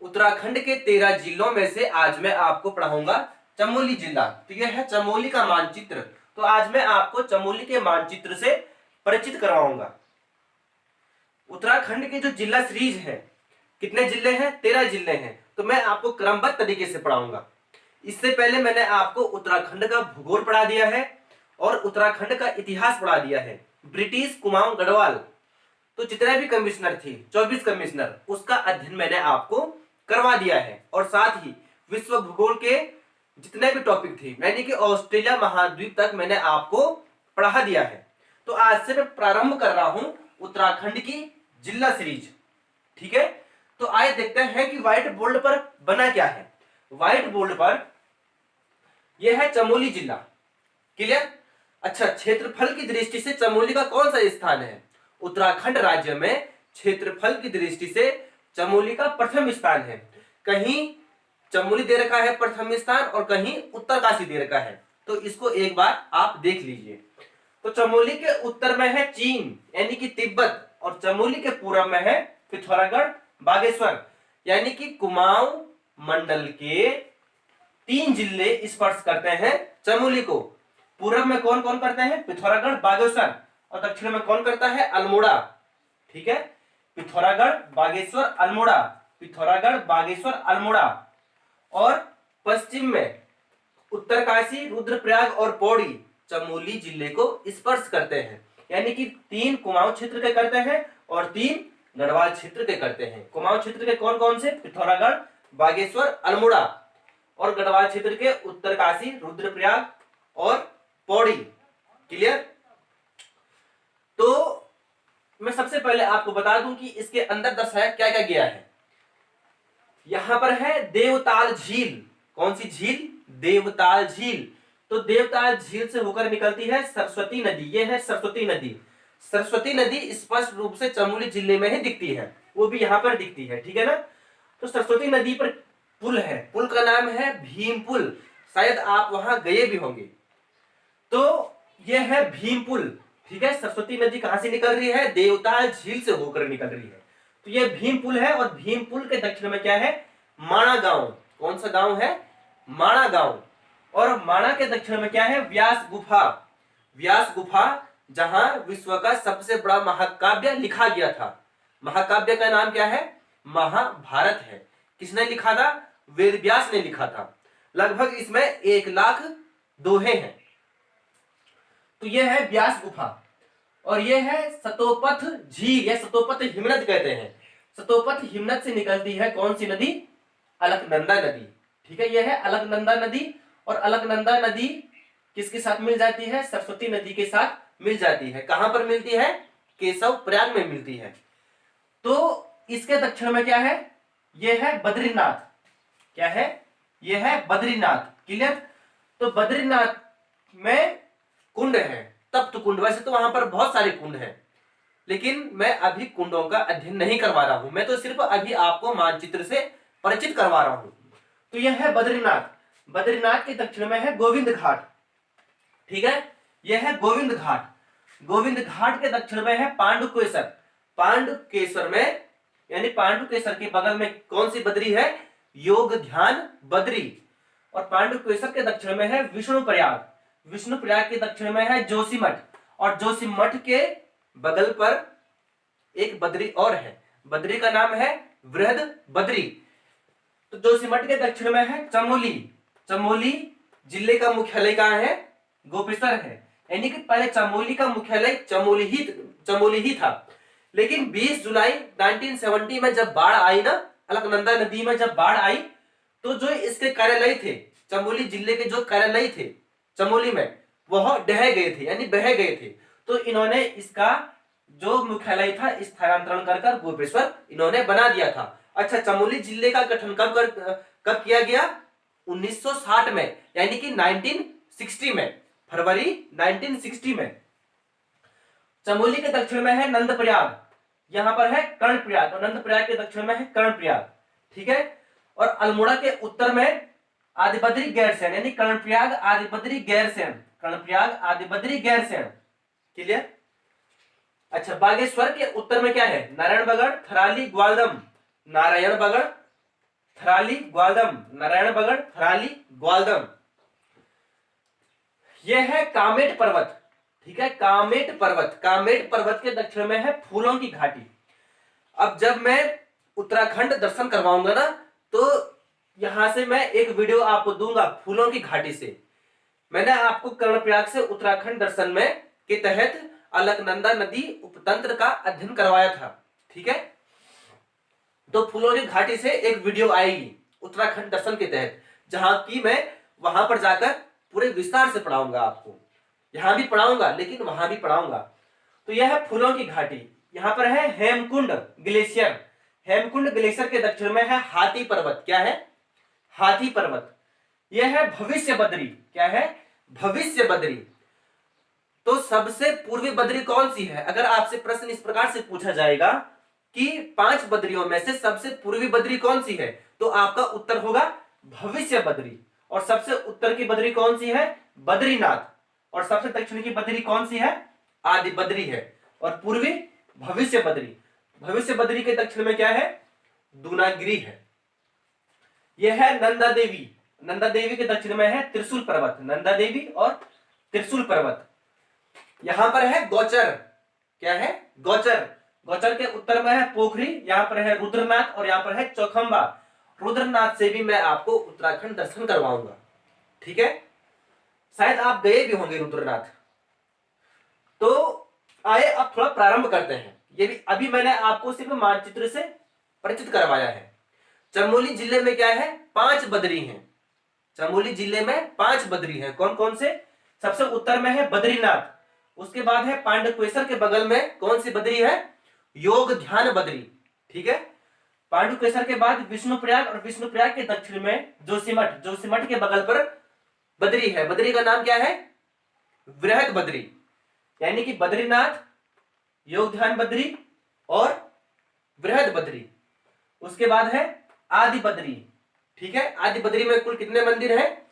उत्तराखंड के 13 जिलों में से आज मैं आपको पढ़ाऊंगा चमोली जिला। तो यह है चमोली का मानचित्र। तो आज मैं आपको चमोली के मानचित्र से परिचित करवाऊंगा। उत्तराखंड के जो जिला सीरीज है, कितने जिले हैं? 13 जिले हैं। तो मैं आपको क्रमबद्ध तरीके से पढ़ाऊंगा। इससे पहले मैंने आपको उत्तराखंड का भूगोल पढ़ा दिया है और उत्तराखंड का इतिहास पढ़ा दिया है। ब्रिटिश कुमाऊं गढ़वाल तो जितने भी कमिश्नर थे, 24 कमिश्नर, उसका अध्ययन मैंने आपको करवा दिया है। और साथ ही विश्व भूगोल के जितने भी टॉपिक थे, यानी कि ऑस्ट्रेलिया महाद्वीप तक मैंने आपको पढ़ा दिया है। तो आज से मैं प्रारंभ कर रहा हूं उत्तराखंड की जिला सीरीज। ठीक है, तो आइए देखते हैं कि व्हाइट बोर्ड पर बना क्या है। व्हाइट बोर्ड पर यह है चमोली जिला। क्लियर? अच्छा, क्षेत्रफल की दृष्टि से चमोली का कौन सा स्थान है? उत्तराखंड राज्य में क्षेत्रफल की दृष्टि से चमोली का प्रथम स्थान है। कहीं चमोली दे रखा है प्रथम स्थान और कहीं उत्तरकाशी दे रखा है। तो इसको एक बार आप देख लीजिए। तो चमोली के उत्तर में है चीन यानी कि तिब्बत, और चमोली के पूर्व में है पिथौरागढ़ बागेश्वर, यानी कि कुमाऊं मंडल के 3 जिले स्पर्श करते हैं चमोली को। पूर्व में कौन कौन करते हैं? पिथौरागढ़ बागेश्वर, और दक्षिण में कौन करता है? अल्मोड़ा। ठीक है, पिथौरागढ़ बागेश्वर अल्मोड़ा, पिथौरागढ़ बागेश्वर अल्मोड़ा। और पश्चिम में उत्तरकाशी रुद्रप्रयाग और पौड़ी चमोली जिले को स्पर्श करते हैं, यानी कि 3 कुमाऊं क्षेत्र के करते हैं और 3 गढ़वाल क्षेत्र के करते हैं। कुमाऊं क्षेत्र के कौन कौन से? पिथौरागढ़ बागेश्वर अल्मोड़ा, और गढ़वाल क्षेत्र के उत्तरकाशी रुद्रप्रयाग और पौड़ी। क्लियर? तो मैं सबसे पहले आपको बता दूं कि इसके अंदर दर्शाया क्या क्या गया है। यहां पर है देवताल झील। कौन सी झील? देवताल झील। तो देवताल झील से होकर निकलती है सरस्वती नदी। ये है सरस्वती नदी। सरस्वती नदी स्पष्ट रूप से चमोली जिले में ही दिखती है, वो भी यहां पर दिखती है। ठीक है ना? तो सरस्वती नदी पर पुल है, पुल का नाम है भीम पुल। शायद आप वहां गए भी होंगे। तो यह है भीम पुल। ठीक है, सरस्वती नदी कहां से निकल रही है? देवताल झील से होकर निकल रही है। तो यह भीम पुल है, और भीम पुल के दक्षिण में क्या है? माणा गांव। कौन सा गांव है? माणा गांव। और माणा के दक्षिण में क्या है? व्यास गुफा। व्यास गुफा, जहां विश्व का सबसे बड़ा महाकाव्य लिखा गया था। महाकाव्य का नाम क्या है? महाभारत है। किसने लिखा था? वेद व्यास ने लिखा था। लगभग इसमें 1 लाख दोहे हैं। तो यह है व्यास गुफा, और यह है सतोपथ झील, या सतोपथ हिमनद कहते हैं। सतोपथ हिमनद से निकलती है कौन सी नदी? अलकनंदा नदी। ठीक है, यह है अलकनंदा नदी, और अलकनंदा नदी किसके साथ मिल जाती है? सरस्वती नदी के साथ मिल जाती है। कहां पर मिलती है? केशव प्रयाग में मिलती है। तो इसके दक्षिण में क्या है? यह है बद्रीनाथ। क्या है? यह है बद्रीनाथ। क्लियर? तो बद्रीनाथ में कुंड है, तप्त कुंड। वैसे तो वहां पर बहुत सारे कुंड हैं, लेकिन मैं अभी कुंडों का अध्ययन नहीं करवा रहा हूं। मैं तो सिर्फ अभी आपको मानचित्र से परिचित करवा रहा हूं। तो यह है बद्रीनाथ। बद्रीनाथ के दक्षिण में है गोविंद घाट। ठीक है, यह है गोविंद घाट। गोविंद घाट के दक्षिण में है पांडुकेश्वर। पांडुकेश्वर में, यानी पांडुकेश्वर के बगल में कौन सी बद्री है? योग ध्यान बद्री। और पांडुकेश्वर के दक्षिण में है विष्णुप्रयाग। विष्णुप्रयाग के दक्षिण में है जोशीमठ, और जोशीमठ के बगल पर एक बद्री और है। बद्री का नाम है वृहद बद्री। तो जोशीमठ के दक्षिण में है चमोली। चमोली जिले का मुख्यालय कहां है? गोपेश्वर है। यानी कि पहले चमोली का मुख्यालय चमोली ही था, लेकिन 20 जुलाई 1970 में जब बाढ़ आई ना, अलकनंदा नदी में जब बाढ़ आई, तो जो इसके कार्यालय थे, चमोली जिले के जो कार्यालय थे चमोली में, वह ढह गए थे, यानी बह गए थे। तो इन्होंने इसका जो मुख्यालय था स्थानांतरण कर गोपेश्वर इन्होंने बना दिया था। अच्छा, चमोली जिले का गठन कब किया गया? 1960 में, यानी कि 1960 में, फरवरी 1960 में। चमोली के दक्षिण में है नंदप्रयाग। यहां पर है कर्णप्रयाग, और नंदप्रयाग के दक्षिण में है कर्णप्रयाग। ठीक है, और अल्मोड़ा के उत्तर में आदिबद्री गैरसैंण, यानी कर्णप्रयाग आदिबद्री गैरसैंण। कर्णप्रयाग आदिबद्री गैरसैंण। क्लियर? अच्छा, बागेश्वर के उत्तर में क्या है? नारायणबगड़, थराली, ग्वालदम। नारायणबगड़, थराली ग्वालदम, नारायण बगड़, थराली ग्वालदम। यह है कामेट पर्वत, ठीक है, कामेट पर्वत। कामेट पर्वत के दक्षिण में है फूलों की घाटी। अब जब मैं उत्तराखंड दर्शन करवाऊंगा ना, तो यहां से मैं एक वीडियो आपको दूंगा फूलों की घाटी से। मैंने आपको कर्णप्रयाग से उत्तराखंड दर्शन में के तहत अलकनंदा नदी उपतंत्र का अध्ययन करवाया था, ठीक है। तो फूलों की घाटी से एक वीडियो आएगी उत्तराखंड दर्शन के तहत, जहां की मैं वहां पर जाकर पूरे विस्तार से पढ़ाऊंगा आपको। यहां भी पढ़ाऊंगा लेकिन वहां भी पढ़ाऊंगा। तो यह है फूलों की घाटी। यहां पर है हेमकुंड ग्लेशियर। हेमकुंड ग्लेशियर के दक्षिण में है हाथी पर्वत। क्या है? हाथी पर्वत। यह है भविष्य बद्री। क्या है? भविष्य बद्री। तो सबसे पूर्वी बद्री कौन सी है? अगर आपसे प्रश्न इस प्रकार से पूछा जाएगा कि 5 बद्रियों में से सबसे पूर्वी बद्री कौन सी है, तो आपका उत्तर होगा भविष्य बद्री। और सबसे उत्तर की बद्री कौन सी है? बद्रीनाथ। और सबसे दक्षिण की बद्री कौन सी है? आदि बद्री है। और पूर्वी भविष्य बद्री। भविष्य बद्री के दक्षिण में क्या है? दूनागिरी है। यह है नंदा देवी। नंदा देवी के दक्षिण में है त्रिशूल पर्वत। नंदा देवी और त्रिशूल पर्वत। यहां पर है गौचर। क्या है? गौचर। गौचर के उत्तर में है पोखरी। यहां पर है रुद्रनाथ और यहां पर है चौखंबा। रुद्रनाथ से भी मैं आपको उत्तराखंड दर्शन करवाऊंगा, ठीक है। शायद आप गए भी होंगे रुद्रनाथ। तो आइए अब थोड़ा प्रारंभ करते हैं। ये भी अभी मैंने आपको सिर्फ मानचित्र से परिचित करवाया है। चमोली जिले में क्या है? 5 बद्री हैं। चमोली जिले में 5 बद्री हैं। कौन कौन से? सबसे उत्तर में है बद्रीनाथ। उसके बाद है पांडुकेश्वर के बगल में कौन सी बद्री है? योग ध्यान बद्री, ठीक है। पांडुकेश्वर के बाद विष्णुप्रयाग और विष्णुप्रयाग के दक्षिण में जोशीमठ। जोशीमठ के बगल पर बद्री है। बद्री का नाम क्या है? वृहद बद्री। यानी कि बद्रीनाथ, योग ध्यान बद्री और वृहद बद्री। उसके बाद है आदि बद्री, ठीक है। आदि बद्री में कुल कितने मंदिर है?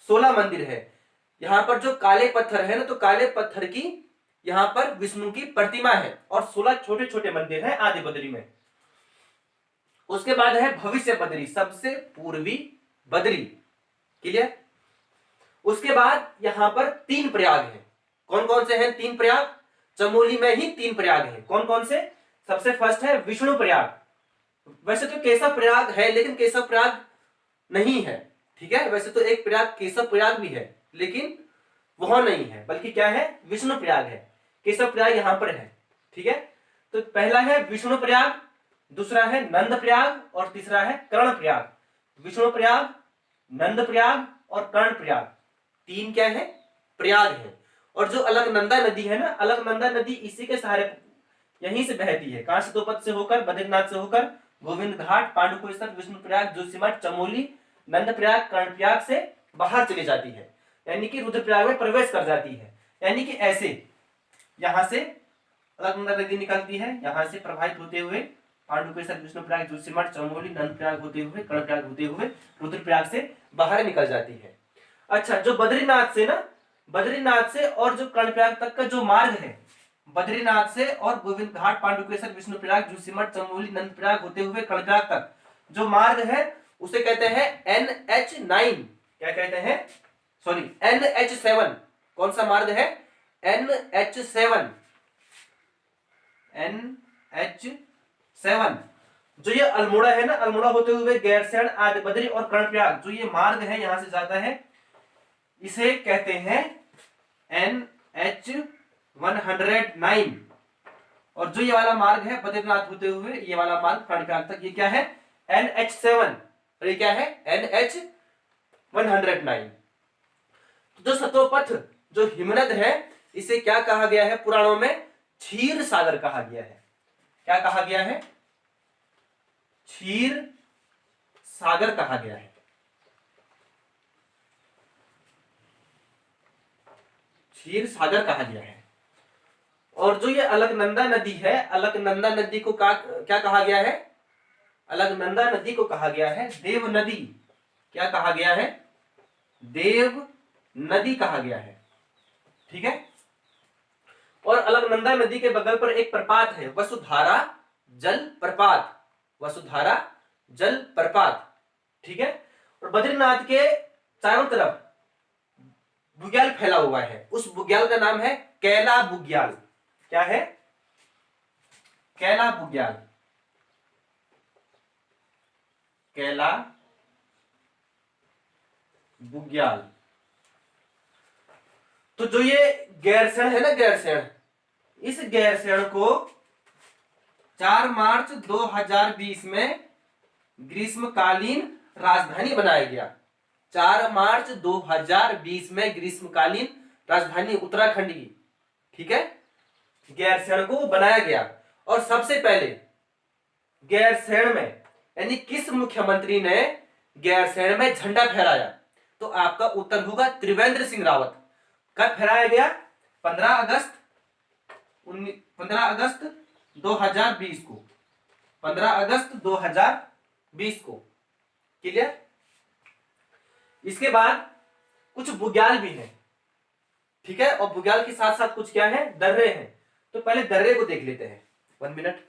16 मंदिर है। यहां पर जो काले पत्थर है ना, तो काले पत्थर की यहां पर विष्णु की प्रतिमा है और 16 छोटे छोटे मंदिर हैं आदि बद्री में। उसके बाद है भविष्य बद्री, सबसे पूर्वी बद्री, क्लियर। उसके बाद यहां पर 3 प्रयाग हैं। कौन कौन से हैं 3 प्रयाग? चमोली में ही 3 प्रयाग हैं। कौन कौन से? सबसे फर्स्ट है विष्णु प्रयाग। वैसे तो केशव प्रयाग है, लेकिन केशव प्रयाग नहीं है, ठीक है। वैसे तो एक प्रयाग केशव प्रयाग भी है, लेकिन वह नहीं है, बल्कि क्या है? विष्णु प्रयाग है। केशव प्रयाग यहां पर है, ठीक है। तो पहला है विष्णु प्रयाग, दूसरा है नंद प्रयाग और तीसरा है कर्ण प्रयाग। विष्णु प्रयाग, नंद प्रयाग और कर्ण प्रयाग, 3 क्या है? प्रयाग है। और जो अलकनंदा नदी है ना, अलकनंदा नदी इसी के सहारे यहीं से बहती है। कहां से? दोपत से होकर, बद्रीनाथ से होकर, गोविंद घाट, पांडुकेश्वर, विष्णुप्रयाग, जोशीमठ, चमोली, नंदप्रयाग, कर्णप्रयाग से बाहर चली जाती है, यानी कि रुद्रप्रयाग में प्रवेश कर जाती है। यानी कि ऐसे यहां से अलकनंदा नदी निकलती है, यहां से प्रवाहित होते हुए पांडुकेश्वर, विष्णुप्रयाग, जोशीमठ, चमोली, नंदप्रयाग होते हुए, कर्णप्रयाग होते हुए रुद्रप्रयाग से बाहर निकल जाती है। अच्छा, जो बद्रीनाथ से ना, बद्रीनाथ से और जो कर्णप्रयाग तक का जो मार्ग है, बद्रीनाथ से और गोविंद घाट, पांडुकेश्वर, विष्णुप्रयाग, जोशीमठ, चमोली, नंदप्रयाग होते हुए कर्णप्रयाग तक जो मार्ग है, उसे कहते हैं NH9। क्या कहते हैं? Sorry, NH7। कौन सा मार्ग है? NH7। NH7 जो ये अल्मोड़ा है ना, अल्मोड़ा होते हुए गैरसैंण, आदि बद्री और कर्णप्रयाग, जो ये मार्ग है यहां से जाता है, इसे कहते हैं NH109। और जो ये वाला मार्ग है बद्रीनाथ होते हुए ये वाला मार्ग कर्णप्रयाग तक, ये क्या है? NH7। और ये क्या है? NH109। जो सतोपथ, जो हिमनद है, इसे क्या कहा गया है पुराणों में? क्षीर सागर कहा गया है। क्या कहा गया है? क्षीर सागर कहा गया है। क्षीर सागर कहा गया है। और जो ये अलकनंदा नदी है, अलकनंदा नदी को क्या कहा गया है? अलकनंदा नदी को कहा गया है देव नदी। क्या कहा गया है? देव नदी कहा गया है, ठीक है। और अलकनंदा नदी के बगल पर एक प्रपात है, वसुधारा जल प्रपात। वसुधारा जल प्रपात, ठीक है। और बद्रीनाथ के चारों तरफ बुग्याल फैला हुआ है, उस बुग्याल का नाम है कैला बुग्याल। क्या है? कैला बुग्याल। कैला बुग्याल। तो जो ये गैरसैंण है ना, गैरसैंण, इस गैरसैंण को 4 मार्च 2020 में ग्रीष्मकालीन राजधानी बनाया गया। 4 मार्च 2020 में ग्रीष्मकालीन राजधानी उत्तराखंड की, ठीक है, गैरसैंण को बनाया गया। और सबसे पहले गैरसैंण में यानी किस मुख्यमंत्री ने गैरसैंण में झंडा फहराया? तो आपका उत्तर होगा त्रिवेंद्र सिंह रावत। कब फहराया गया? 15 अगस्त 2020 को। 15 अगस्त 2020 को। क्लियर? इसके बाद कुछ बुग्याल भी हैं, ठीक है, और बुग्याल के साथ साथ कुछ क्या है? दर्रे हैं। तो पहले दर्रे को देख लेते हैं। 1 मिनट।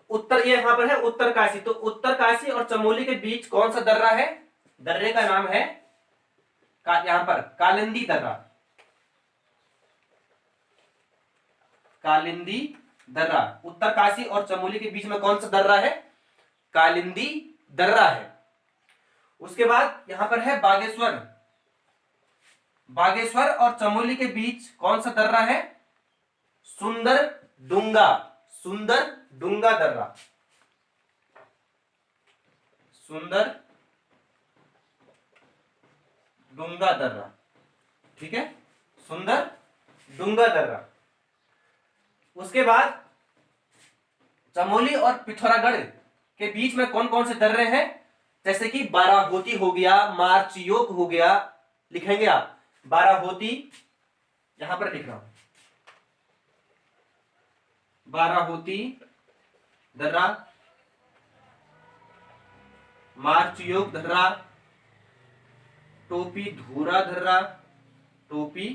उत्तर, ये यहां पर है उत्तरकाशी। तो उत्तरकाशी और चमोली के बीच कौन सा दर्रा है? दर्रे का नाम है यहां पर कालिंदी दर्रा। कालिंदी दर्रा। उत्तरकाशी और चमोली के बीच में कौन सा दर्रा है? कालिंदी दर्रा है। उसके बाद यहां पर है बागेश्वर। बागेश्वर और चमोली के बीच कौन सा दर्रा है? सुंदर डूंगा। सुंदर डूंगा दर्रा। सुंदर डूंगा दर्रा, ठीक है, सुंदर डूंगा दर्रा। उसके बाद चमोली और पिथौरागढ़ के बीच में कौन कौन से दर्रे हैं? जैसे कि बाराहोती हो गया, मार्चयोग हो गया, लिखेंगे आप बाराहोती, यहां पर लिख रहा हूं, बाराहोती दर्रा, मार्चयोग दर्रा, टोपी धूरा दर्रा, टोपी